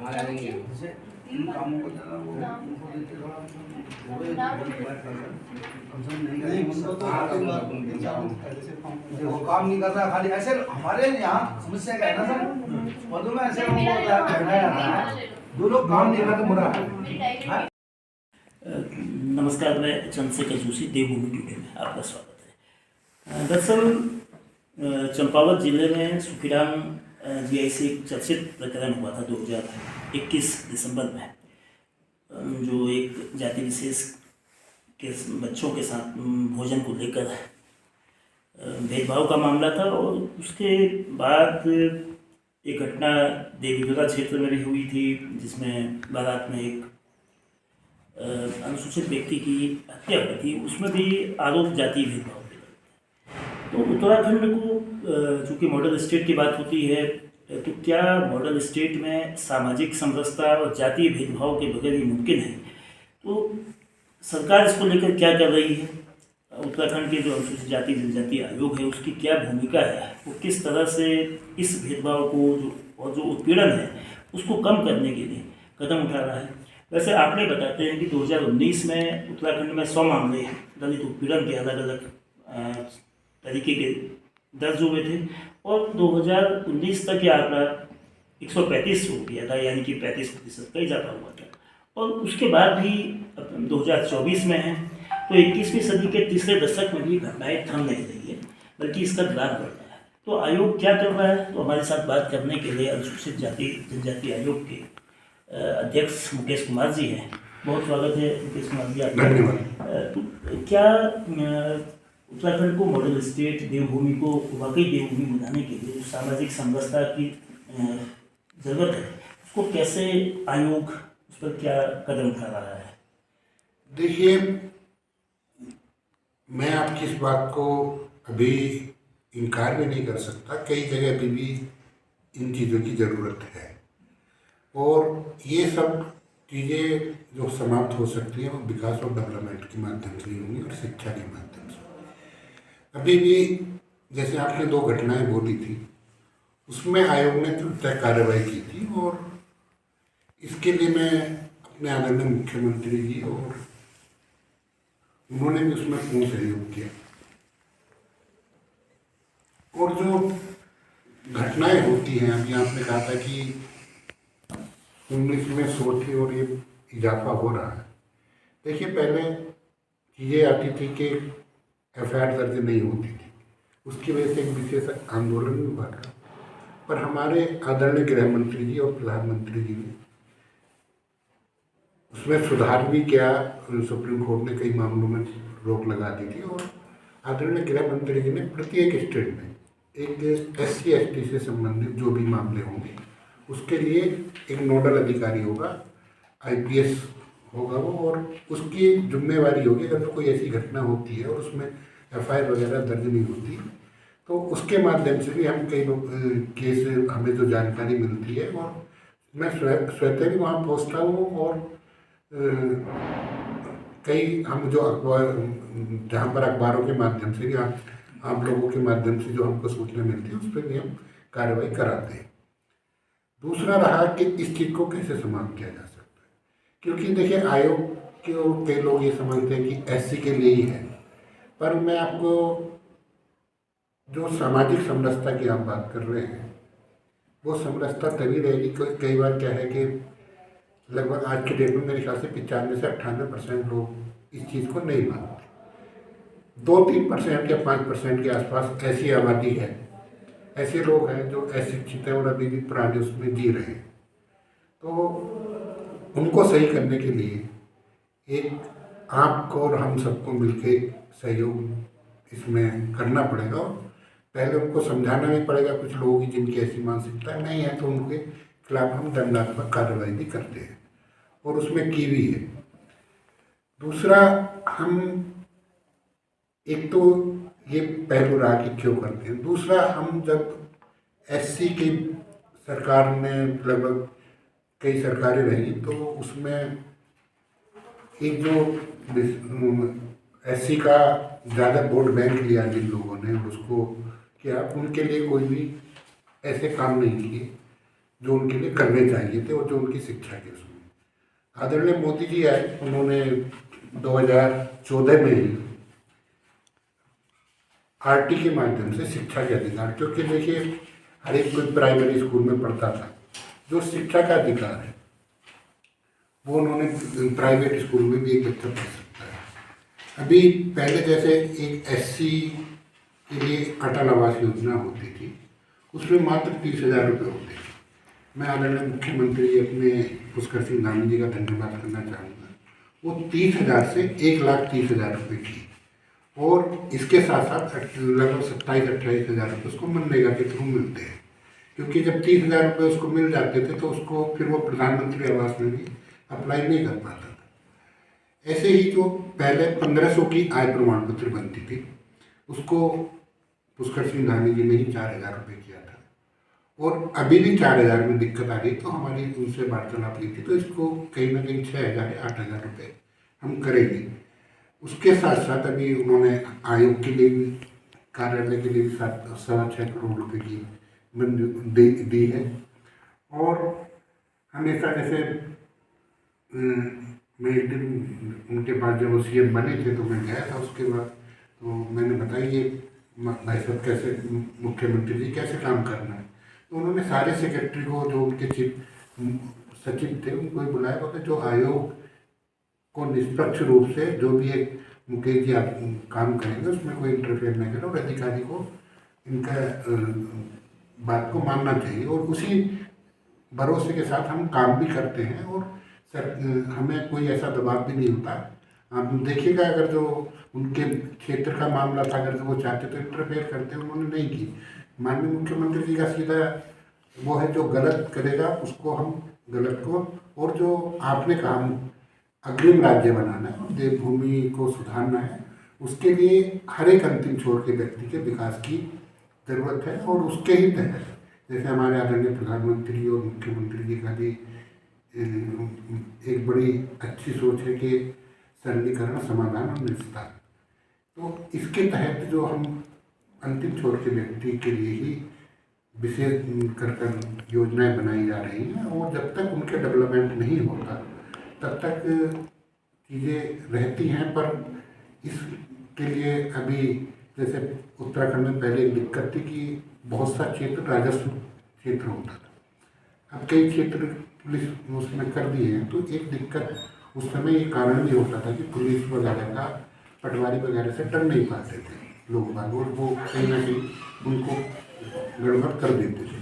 जैसे इन कामों को ज़्यादा वो उनको देते थोड़ा वो काम नहीं कर रहा, खाली ऐसे हमारे यहाँ समस्या क्या है ना सर, पदों में ऐसे लोगों को बैठाया जाता है जो लोग काम नहीं करते बुरा है। नमस्कार, मैं चंद्रशेखर जोशी, देवभूमि टुडे में आपका स्वागत है। दरअसल चंपावत जिले में सुखीराम जीआईसी एक चर्चित प्रकरण हुआ था 2021 दिसंबर में, जो एक जाति विशेष के बच्चों के साथ भोजन को लेकर भेदभाव का मामला था। और उसके बाद एक घटना देवीधुरा क्षेत्र में भी हुई थी, जिसमें बारात में एक अनुसूचित व्यक्ति की हत्या हुई थी। उसमें भी आरोप जाति भेदभाव के थे। तो उत्तराखंड को चूँकि मॉडल स्टेट की बात होती है, तो क्या मॉडल स्टेट में सामाजिक समरसता और जातीय भेदभाव के बगैर ही मुमकिन है? तो सरकार इसको लेकर क्या कर रही है? उत्तराखंड के जो अनुसूचित जाति जनजाति आयोग है, उसकी क्या भूमिका है? वो किस तरह से इस भेदभाव को जो उत्पीड़न है उसको कम करने के लिए कदम उठा रहा है? वैसे आंकड़े बताते हैं कि 2019 में उत्तराखंड में 100 मामले दलित उत्पीड़न के अलग अलग तरीके के दर्ज हुए थे, और 2019 तक यह आंकड़ा 135 हो गया था, यानी कि 35% का इजाफा हुआ था। और उसके बाद भी 2024 में है, तो 21वीं सदी के तीसरे दशक में भी घटनाएं थम नहीं रही है, बल्कि इसका ग्राफ बढ़ रहा है। तो आयोग क्या कर रहा है? तो हमारे साथ बात करने के लिए अनुसूचित जाति जनजाति आयोग के अध्यक्ष मुकेश कुमार जी हैं। बहुत स्वागत है मुकेश कुमार जी आपका। धन्यवाद। तो क्या उत्तराखंड को मॉडल स्टेट, देवभूमि को वाकई देवभूमि बनाने के लिए जो सामाजिक समरसता की ज़रूरत है, उसको कैसे आयोग उस पर क्या कदम उठा रहा है? देखिए, मैं आपकी इस बात को अभी इनकार भी नहीं कर सकता। कई जगह पे भी इन चीज़ों की ज़रूरत है, और ये सब चीज़ें जो समाप्त हो सकती हैं वो विकास और डेवलपमेंट के माध्यम से होंगी और शिक्षा के माध्यम से। अभी भी जैसे आपने 2 घटनाएं बोली थी, उसमें आयोग ने तय कार्रवाई की थी, और इसके लिए मैं अपने आदरणीय मुख्यमंत्री जी, और उन्होंने भी उसमें पूर्ण सहयोग किया। और जो घटनाएं होती हैं, अभी आपने कहा था कि 19 में 100 थी और ये इजाफा हो रहा है। देखिए, पहले चीज़ें आती थी कि एफआईआर दर्ज नहीं होती थी, उसकी वजह से एक विशेष आंदोलन भी हुआ था। पर हमारे आदरणीय गृह मंत्री जी और प्रधानमंत्री जी ने उसमें सुधार भी किया। सुप्रीम कोर्ट ने कई मामलों में रोक लगा दी थी, और आदरणीय गृह मंत्री जी ने प्रत्येक स्टेट में एक SC ST से संबंधित जो भी मामले होंगे उसके लिए एक नोडल अधिकारी होगा, IPS होगा वो, और उसकी जिम्मेवारी होगी अगर कोई ऐसी घटना होती है और उसमें FIR वगैरह दर्ज नहीं होती, तो उसके माध्यम से भी हम कई केस हमें जो जानकारी मिलती है, और मैं स्वतः भी वहाँ पहुँचता हूँ, और कई हम जो अखबार, जहाँ पर अखबारों के माध्यम से भी आप लोगों के माध्यम से जो हमको सूचना मिलती है, उस पर भी हम कार्रवाई कराते हैं। दूसरा रहा कि इस चीज़ को कैसे समाप्त किया जा सकता है, क्योंकि देखिए, आयोग के कई लोग ये समझते हैं कि SC के लिए ही है, पर मैं आपको जो सामाजिक समरसता की आप बात कर रहे हैं, वो समरसता तभी रहेगी। कई बार क्या है कि लगभग आज के डेट में मेरे ख्याल से 95 से 98% लोग इस चीज़ को नहीं मानते। 2-3% या 5% के आसपास ऐसी आबादी है, ऐसे लोग हैं जो अशिक्षित हैं और अभी भी पुराने उसमें जी रहे हैं। तो उनको सही करने के लिए एक आपको और हम सबको मिलकर सहयोग इसमें करना पड़ेगा, और पहले उनको समझाना भी पड़ेगा। कुछ लोगों की जिनकी ऐसी मानसिकता नहीं है, तो उनके खिलाफ हम दंडात्मक कार्रवाई भी करते हैं, और उसमें की भी है। दूसरा, हम एक तो ये पहलू रहा कि क्यों करते हैं। दूसरा, हम जब SC की सरकार ने लगभग कई सरकारें रही, तो उसमें एक जो SC का ज़्यादा वोट बैंक लिया जिन लोगों ने, उसको किया, उनके लिए कोई भी ऐसे काम नहीं किए जो उनके लिए करने चाहिए थे और जो उनकी शिक्षा के उसमें। आदरणीय मोदी जी आए, उन्होंने 2014 में ही आरटी के माध्यम से शिक्षा के अधिकार, क्योंकि देखिए हर एक कोई प्राइमरी स्कूल में पढ़ता था, जो शिक्षा का अधिकार है वो उन्होंने प्राइवेट स्कूल में भी एक बच्चा पढ़ सकता है। अभी पहले जैसे एक एससी के लिए अटल आवास योजना होती थी, उसमें मात्र 30,000 रुपये होते थे। मैं आदरणीय मुख्यमंत्री अपने पुष्कर सिंह धामी जी का धन्यवाद करना चाहूँगा। वो 30,000 से 1,30,000 रुपये की, और इसके साथ साथ लगभग 27-28,000 रुपये उसको मनरेगा के थ्रू मिलते हैं, क्योंकि जब 30,000 रुपये उसको मिल जाते थे तो उसको फिर वो प्रधानमंत्री आवास में भी अप्लाई नहीं कर पाता था। ऐसे ही जो पहले 1,500 की आय प्रमाण पत्र बनती थी, उसको पुष्कर सिंह धामी जी ने ही 4,000 रुपये किया था, और अभी भी 4,000 में दिक्कत आ रही, तो हमारी उनसे वार्तालाप हुई थी, तो इसको कहीं ना कहीं 6,000 या 8,000 रुपये हम करेंगे। उसके साथ साथ अभी उन्होंने आयोग के लिए भी, कार्यालय के लिए भी 6.25 करोड़ रुपये की मंजूरी दी है। और हमेशा जैसे मैं एक दिन उनके पास जब वो CM बने थे तो मैं गया था, उसके बाद तो मैंने बताया ये भाई साहब कैसे मुख्यमंत्री जी कैसे काम करना है, तो उन्होंने सारे सेक्रेटरी को, जो उनके चीफ सचिव थे, उनको ही बुलाया, बोलते जो आयोग को निष्पक्ष रूप से जो भी एक मुकेश जी आप काम करेंगे उसमें कोई इंटरफेयर नहीं करें, और अधिकारी को इनका बात को मानना चाहिए, और उसी भरोसे के साथ हम काम भी करते हैं, और सर हमें कोई ऐसा दबाव भी नहीं होता। आप देखिएगा, अगर जो उनके क्षेत्र का मामला था, अगर वो चाहते तो इंटरफेयर करते, उन्होंने नहीं की। माननीय मुख्यमंत्री जी का सीधा वो है, जो गलत करेगा उसको हम गलत को, और जो आपने कहा अग्रिम राज्य बनाना है, देवभूमि को सुधारना है, उसके लिए हर एक अंतिम छोर के व्यक्ति के विकास की जरूरत है, और उसके ही तहत जैसे हमारे आदरणीय प्रधानमंत्री और मुख्यमंत्री जी का भी एक बड़ी अच्छी सोच है कि सरलीकरण, समाधान और निस्तार, तो इसके तहत जो हम अंतिम छोर के व्यक्ति के लिए ही विशेष कर योजनाएं बनाई जा रही हैं, और जब तक उनके डेवलपमेंट नहीं होता तब तक चीज़ें रहती हैं। पर इसके लिए अभी जैसे उत्तराखंड में पहले एक दिक्कत थी कि बहुत सा क्षेत्र राजस्व क्षेत्र होता था, अब कई क्षेत्र पुलिस उसमें कर दिए हैं, तो एक दिक्कत उस समय ये कारण भी होता था कि पुलिस वगैरह का, पटवारी वगैरह से डर नहीं पाते थे लोग बाग, और वो कहीं ना कहीं उनको गड़बड़ कर देते थे।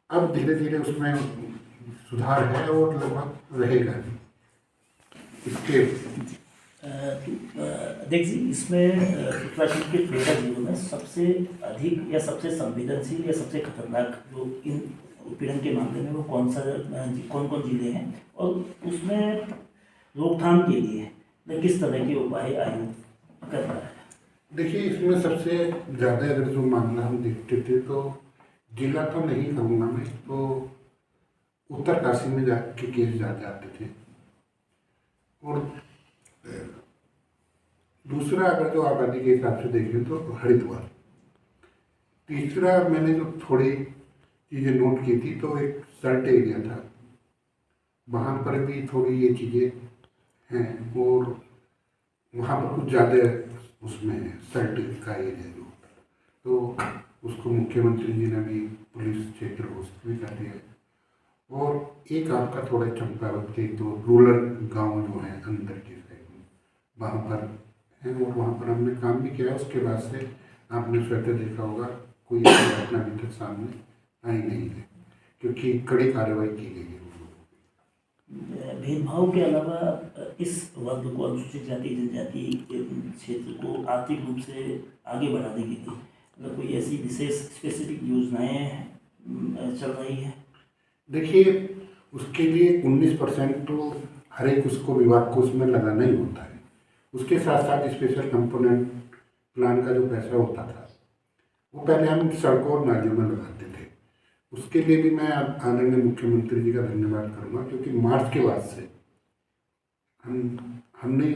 अब धीरे धीरे उसमें सुधार है और लगभग रहेगा भी। इसके देख जी, इसमें उत्तराखंड के 13 जिलों में सबसे अधिक या सबसे संवेदनशील या सबसे खतरनाक जो इन उत्पीड़न के मामले में वो कौन कौन जिले हैं, और उसमें रोकथाम के लिए किस तरह के उपाय आयोग कर रहा है? देखिए, इसमें सबसे ज़्यादा अगर जो मामला हम देखते थे, तो जिला तो नहीं कहूँगा मैं, तो उत्तरकाशी में जाके केस जाते थे, और दूसरा अगर जो आबादी के हिसाब से देखें तो हरिद्वार, तीसरा मैंने जो थोड़ी चीज़ें नोट की थी तो एक सर्ट एरिया था, वहाँ पर भी थोड़ी ये चीज़ें हैं, और वहाँ पर कुछ ज़्यादा उसमें सर्ट का एरिया जो, तो उसको मुख्यमंत्री जी ने भी पुलिस क्षेत्र घोषित भी कर दिया है। और एक आपका थोड़ा चंपावत के दो रूरल गांव जो हैं अंदर के साइड में, वहाँ पर हैं, और वहाँ पर हमने काम भी किया। उसके बाद से आपने स्वतः देखा होगा कोई घटना अभी तक सामने आई नहीं है, क्योंकि कड़ी कार्रवाई की गई है। भेदभाव के अलावा इस वर्ग को, अनुसूचित जाति जनजाति क्षेत्र को आर्थिक रूप से आगे बढ़ाने के लिए अगर कोई ऐसी विशेष स्पेसिफिक योजनाएं चल रही है? देखिए, उसके लिए 19% तो हर एक उसको विभाग को उसमें लगाना ही होता है। उसके साथ साथ स्पेशल कंपोनेंट प्लान का जो पैसा होता था वो पहले हम सड़कों और नालियों में लगाते थे। उसके लिए भी मैं आदरणीय मुख्यमंत्री जी का धन्यवाद करूँगा, क्योंकि मार्च के बाद से हमने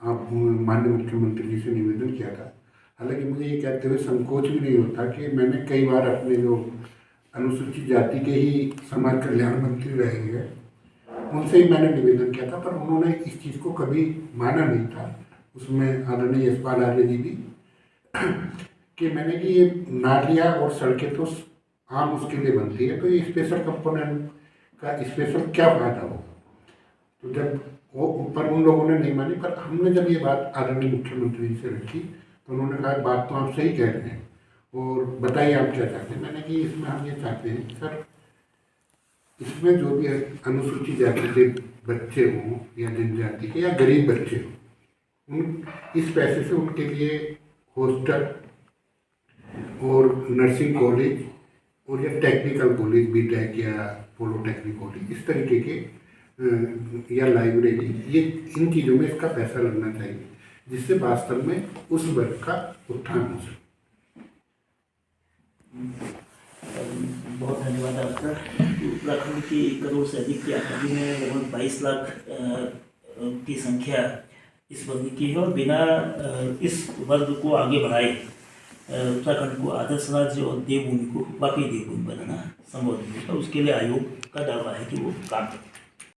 आप माननीय मुख्यमंत्री जी से निवेदन किया था। हालांकि मुझे ये कहते हुए संकोच भी नहीं होता कि मैंने कई बार अपने जो अनुसूचित जाति के ही समाज कल्याण मंत्री रहे हैं, उनसे ही मैंने निवेदन किया था, पर उन्होंने इस चीज़ को कभी माना नहीं था। उसमें आदरणीय यशपाल आर्य जी भी कि मैंने कि ये नालियाँ और सड़कें तो आम उसके लिए बनती है, तो ये स्पेशल कंपोनेंट का स्पेशल क्या फायदा हो। तो जब वो पर उन लोगों ने नहीं मानी, पर हमने जब ये बात आदरणीय मुख्यमंत्री जी से रखी तो उन्होंने कहा बात तो आप सही कह रहे हैं और बताइए आप क्या चाहते हैं। मैंने कि इसमें हम ये चाहते हैं सर, इसमें जो भी अनुसूचित जाति के बच्चे हों या जनजाति के या गरीब बच्चे हों, उन इस पैसे से उनके लिए हॉस्टल और नर्सिंग कॉलेज और या टेक्निकल कॉलेज, बीटेक या पॉलिटेक्निक कॉलेज, इस तरीके के या लाइब्रेरी, ये इन चीज़ों में इसका पैसा लगना चाहिए, जिससे वास्तव में उस वर्ग का उत्थान हो सके। बहुत धन्यवाद आपका। उत्तराखंड की 1 करोड़ से अधिक की आबादी में लगभग 22 लाख की संख्या इस वर्ग की है, और बिना इस वर्ग को आगे बढ़ाए उत्तराखंड को आदर्श राज्य और देवभूमि को वाकई देवभूमि बनाना संभव नहीं होता। उसके लिए आयोग का दावा है कि वो काम करता है।